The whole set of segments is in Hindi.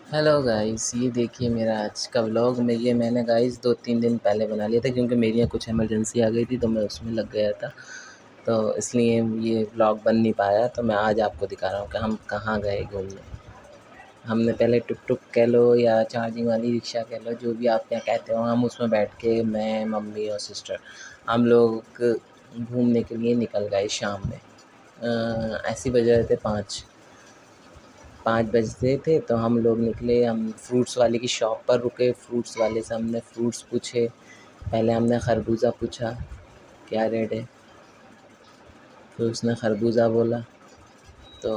हेलो गाइस, ये देखिए मेरा आज का व्लॉग में ये मैंने गाइस 2-3 दिन पहले बना लिया था क्योंकि मेरे यहाँ कुछ इमरजेंसी आ गई थी तो मैं उसमें लग गया था। तो इसलिए ये व्लॉग बन नहीं पाया, तो मैं आज आपको दिखा रहा हूँ कि हम कहाँ गए घूमने। हमने पहले टुक-टुक कह लो या चार्जिंग वाली रिक्शा कह लो, जो भी आप यहाँ कहते हो, हम उसमें बैठ के मैं, मम्मी और सिस्टर हम लोग घूमने के लिए निकल गए शाम में। ऐसे बज रहे थे 5 बजते थे तो हम लोग निकले। हम फ्रूट्स वाले की शॉप पर रुके, फ्रूट्स वाले से हमने फ्रूट्स पूछे। पहले हमने खरबूजा पूछा क्या रेट है, फिर उसने खरबूजा बोला तो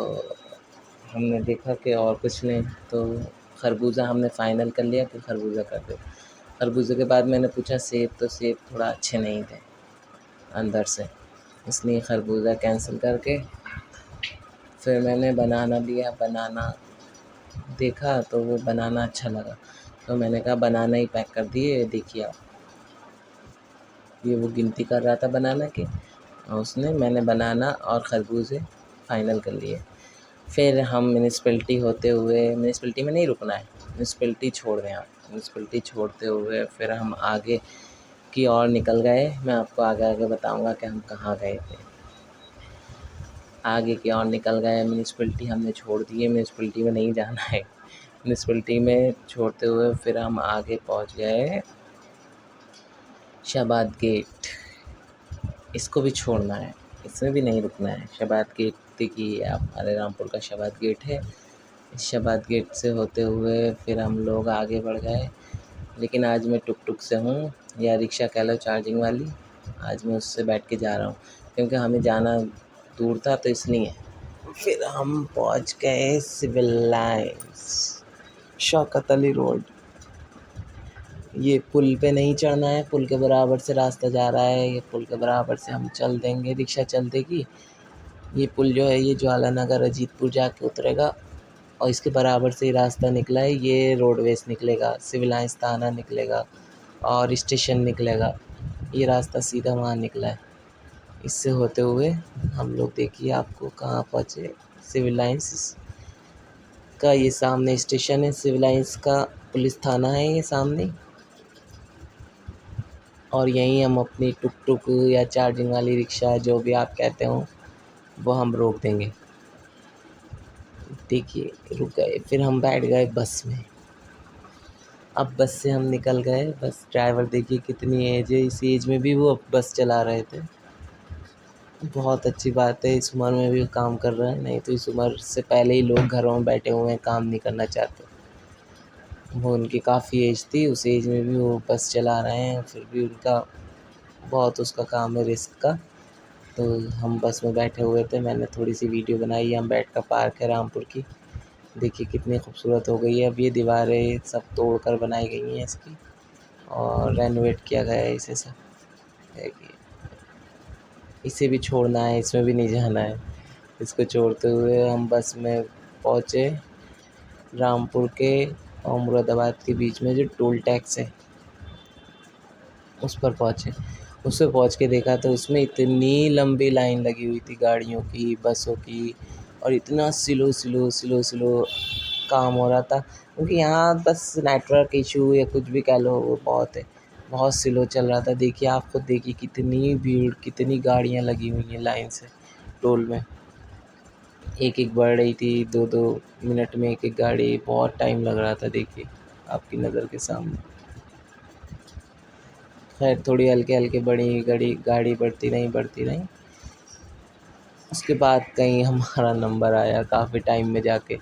हमने देखा कि और कुछ लें, तो खरबूजा हमने फ़ाइनल कर लिया कि खरबूजा कर दो। खरबूजे के बाद मैंने पूछा सेब, तो सेब थोड़ा अच्छे नहीं थे अंदर से, इसलिए खरबूजा कैंसिल करके फिर मैंने बनाना लिया। बनाना देखा तो वो बनाना अच्छा लगा, तो मैंने कहा बनाना ही पैक कर दिए। देखिए आप, ये वो गिनती कर रहा था बनाना की, और मैंने बनाना और खरबूजे फ़ाइनल कर लिए। फिर हम म्यूनिसिपैलिटी होते हुए, म्यूनिसिपैलिटी में नहीं रुकना है, म्यूनिसिपैलिटी छोड़ दें आप, म्यूनिसिपैलिटी छोड़ते हुए फिर हम आगे की ओर निकल गए। मैं आपको आगे आगे बताऊंगा कि हम कहाँ गए थे। आगे की ओर निकल गए, म्यूनिसिपैलिटी हमने छोड़ दी है, म्यूनिसिपैलिटी में नहीं जाना है। म्यूनिसिपैलिटी में छोड़ते हुए फिर हम आगे पहुंच गए शाबाद गेट। इसको भी छोड़ना है, इसमें भी नहीं रुकना है। शाबाद गेट देखिए आप, हमारे रामपुर का शाबाद गेट है। इस शाबाद गेट से होते हुए फिर हम लोग आगे बढ़ गए। लेकिन आज मैं टुक टुक से हूँ, या रिक्शा कह लो चार्जिंग वाली, आज मैं उससे बैठ के जा रहा हूँ क्योंकि हमें जाना दूर था, तो इसलिए। फिर हम पहुँच गए civil lines, Shaukat Ali road. ये पुल पे नहीं चढ़ना है, पुल के बराबर से रास्ता जा रहा है, ये पुल के बराबर से हम चल देंगे, रिक्शा चल देगी। ये पुल जो है ये ज्वाला नगर अजीतपुर जाके उतरेगा और इसके बराबर से ही रास्ता निकला है। ये रोडवेज निकलेगा, सिविल लाइन्स थाना निकलेगा और स्टेशन निकलेगा। ये रास्ता सीधा वहाँ निकला है। इससे होते हुए हम लोग देखिए आपको कहाँ पहुँचे। सिविल लाइन्स का ये सामने स्टेशन है, सिविल लाइन्स का पुलिस थाना है ये सामने, और यहीं हम अपनी टुक टुक या चार्जिंग वाली रिक्शा जो भी आप कहते हो वो हम रोक देंगे। देखिए रुक गए, फिर हम बैठ गए बस में। अब बस से हम निकल गए। बस ड्राइवर देखिए कितनी एज है, इस एज में भी वो बस चला रहे थे। बहुत अच्छी बात है, इस उम्र में भी काम कर रहे हैं, नहीं तो इस उम्र से पहले ही लोग घरों में बैठे हुए हैं, काम नहीं करना चाहते। वो उनकी काफ़ी एज थी, उस एज में भी वो बस चला रहे हैं, फिर भी उनका बहुत उसका काम है रिस्क का। तो हम बस में बैठे हुए थे, मैंने थोड़ी सी वीडियो बनाई। हम बैठ का पार्क है रामपुर की, देखिए कितनी खूबसूरत हो गई है। अब ये दीवारें सब तोड़कर बनाई गई हैं इसकी, और रेनोवेट किया गया है इसे सब। देखिए इसे भी छोड़ना है, इसमें भी नहीं जाना है। इसको छोड़ते हुए हम बस में पहुँचे रामपुर के और मुरादाबाद के बीच में जो टोल टैक्स है उस पर पहुँचे। उस पर पहुँच के देखा तो उसमें इतनी लंबी लाइन लगी हुई थी गाड़ियों की, बसों की, और इतना स्लो स्लो स्लो स्लो काम हो रहा था क्योंकि यहाँ बस नेटवर्क इशू या कुछ भी कह लो वो बहुत है, बहुत स्लो चल रहा था। देखिए आप खुद देखिए कितनी भीड़, कितनी गाड़ियाँ लगी हुई हैं लाइन से टोल में। एक एक बढ़ रही थी, 2-2 मिनट में एक एक गाड़ी, बहुत टाइम लग रहा था देखिए आपकी नज़र के सामने। खैर थोड़ी हल्के हल्के बड़ी गाड़ी बढ़ती रही। उसके बाद कहीं हमारा नंबर आया काफ़ी टाइम में जाके।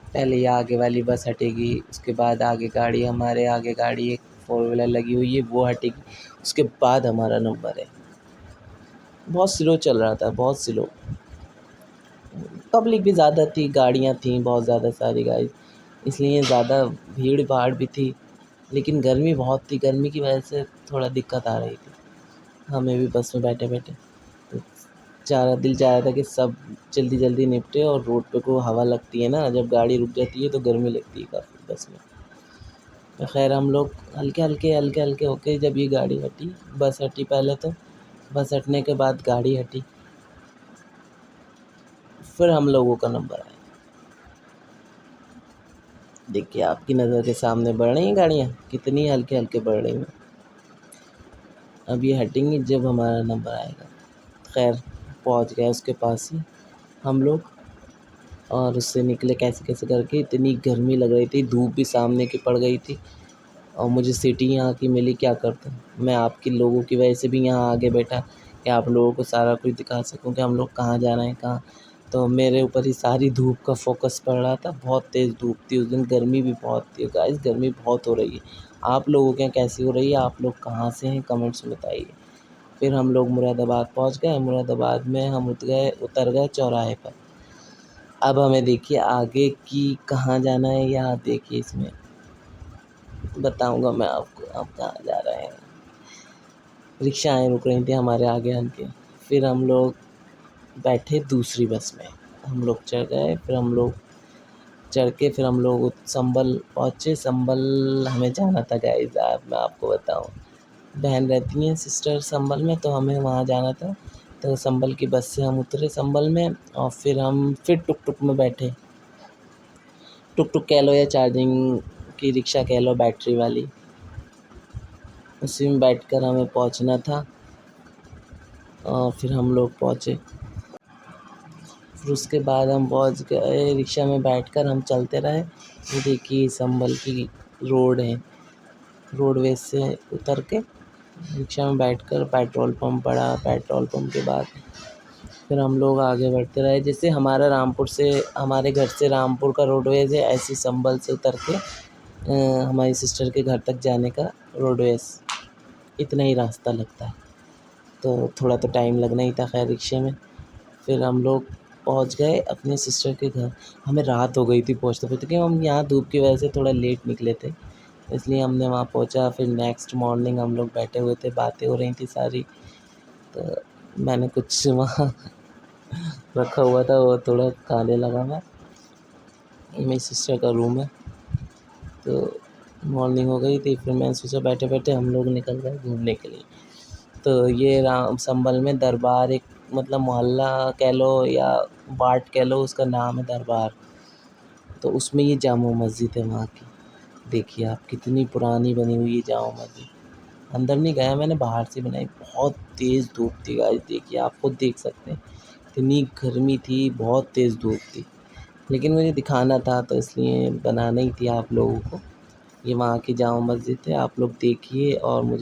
पहले ये आगे वाली बस हटेगी, उसके बाद आगे गाड़ी, हमारे आगे गाड़ी एक 4 व्हीलर लगी हुई है वो हटेगी, उसके बाद हमारा नंबर है। बहुत स्लो चल रहा था, बहुत स्लो। पब्लिक भी ज़्यादा थी, गाड़ियाँ थी बहुत ज़्यादा सारी गाइस, इसलिए ज़्यादा भीड़ भाड़ भी थी। लेकिन गर्मी बहुत थी, गर्मी की वजह से थोड़ा दिक्कत आ रही थी हमें भी बस में बैठे बैठे। तो दिल चाह रहा था कि सब जल्दी जल्दी निपटे, और रोड पे को हवा लगती है ना, जब गाड़ी रुक जाती है तो गर्मी लगती है काफ़ी बस में। तो खैर हम लोग हल्के हल्के होके जब ये गाड़ी हटी, बस हटी पहले तो, बस हटने के बाद गाड़ी हटी, फिर हम लोगों का नंबर आया। देखिए आपकी नज़र के सामने बढ़ रही हैं गाड़ियाँ, कितनी हल्के हल्के बढ़ रही हैं। अब ये हटेंगी जब हमारा नंबर आएगा। खैर पहुंच गए उसके पास ही हम लोग, और उससे निकले कैसे कैसे करके। इतनी गर्मी लग रही थी, धूप भी सामने की पड़ गई थी, और मुझे सीटी यहाँ की मिली, क्या करता मैं आपके लोगों की वजह से भी यहाँ आगे बैठा कि आप लोगों को सारा कुछ दिखा सकूँ कि हम लोग कहाँ जा रहे हैं कहाँ। तो मेरे ऊपर ही सारी धूप का फोकस पड़ रहा था। बहुत तेज़ धूप थी उस दिन, गर्मी भी बहुत थी गाइस, गर्मी बहुत हो रही है। आप लोगों के यहाँ कैसी हो रही है, आप लोग कहाँ से हैं, कमेंट्स में बताइए। फिर हम लोग मुरादाबाद पहुँच गए। मुरादाबाद में हम उतर गए चौराहे पर। अब हमें देखिए आगे की कहाँ जाना है, यहाँ देखिए इसमें बताऊंगा मैं आपको आप कहाँ जा रहे हैं। रिक्शाएँ रुक रही थी हमारे आगे आके। फिर हम लोग बैठे दूसरी बस में, हम लोग चढ़ गए। फिर हम लोग चढ़ के फिर हम लोग संभल पहुँचे। संभल हमें जाना था गाइस, मैं आपको बताऊँ, बहन रहती हैं सिस्टर संभल में, तो हमें वहाँ जाना था। तो संभल की बस से हम उतरे संभल में, और फिर टुक टुक में बैठे। टुक टुक कह लो या चार्जिंग की रिक्शा कह लो, बैटरी वाली, उसी में बैठकर हमें पहुंचना था। और फिर हम लोग पहुंचे। फिर उसके बाद हम पहुंच गए, रिक्शा में बैठकर हम चलते रहे। ये देखिए संभल की रोड है, रोडवेज से उतर के रिक्शा में बैठकर पेट्रोल पंप पड़ा। पेट्रोल पंप के बाद फिर हम लोग आगे बढ़ते रहे। जैसे हमारे घर से रामपुर का रोडवेज है, ऐसे संभल से उतर के हमारी सिस्टर के घर तक जाने का रोडवेज, इतना ही रास्ता लगता है। तो थोड़ा तो टाइम लगना ही था खैर रिक्शे में। फिर हम लोग पहुंच गए अपने सिस्टर के घर। हमें रात हो गई थी पहुंचते पहुंचते, क्योंकि हम यहाँ धूप की वजह से थोड़ा लेट निकले थे, इसलिए हमने वहाँ पहुंचा। फिर नेक्स्ट मॉर्निंग हम लोग बैठे हुए थे, बातें हो रही थी सारी। तो मैंने कुछ वहाँ रखा हुआ था, वो थोड़ा खाने लगा मैं। मेरी सिस्टर का रूम है। तो मॉर्निंग हो गई थी, फिर मैंने सोचा बैठे बैठे हम लोग निकल गए घूमने के लिए। तो ये संभल में दरबार, एक मतलब मोहल्ला कह लो या बाट कह लो, उसका नाम है दरबार। तो उसमें ये जामा मस्जिद है वहाँ की। देखिए आप कितनी पुरानी बनी हुई है जामा मस्जिद। अंदर नहीं गया मैंने, बाहर से बनाई। बहुत तेज़ धूप थी गाइस, देखिए आप खुद देख सकते हैं, इतनी गर्मी थी, बहुत तेज़ धूप थी। लेकिन मुझे दिखाना था तो इसलिए बनाना ही थी आप लोगों को। ये वहाँ की जामा मस्जिद है, आप लोग देखिए और मुझे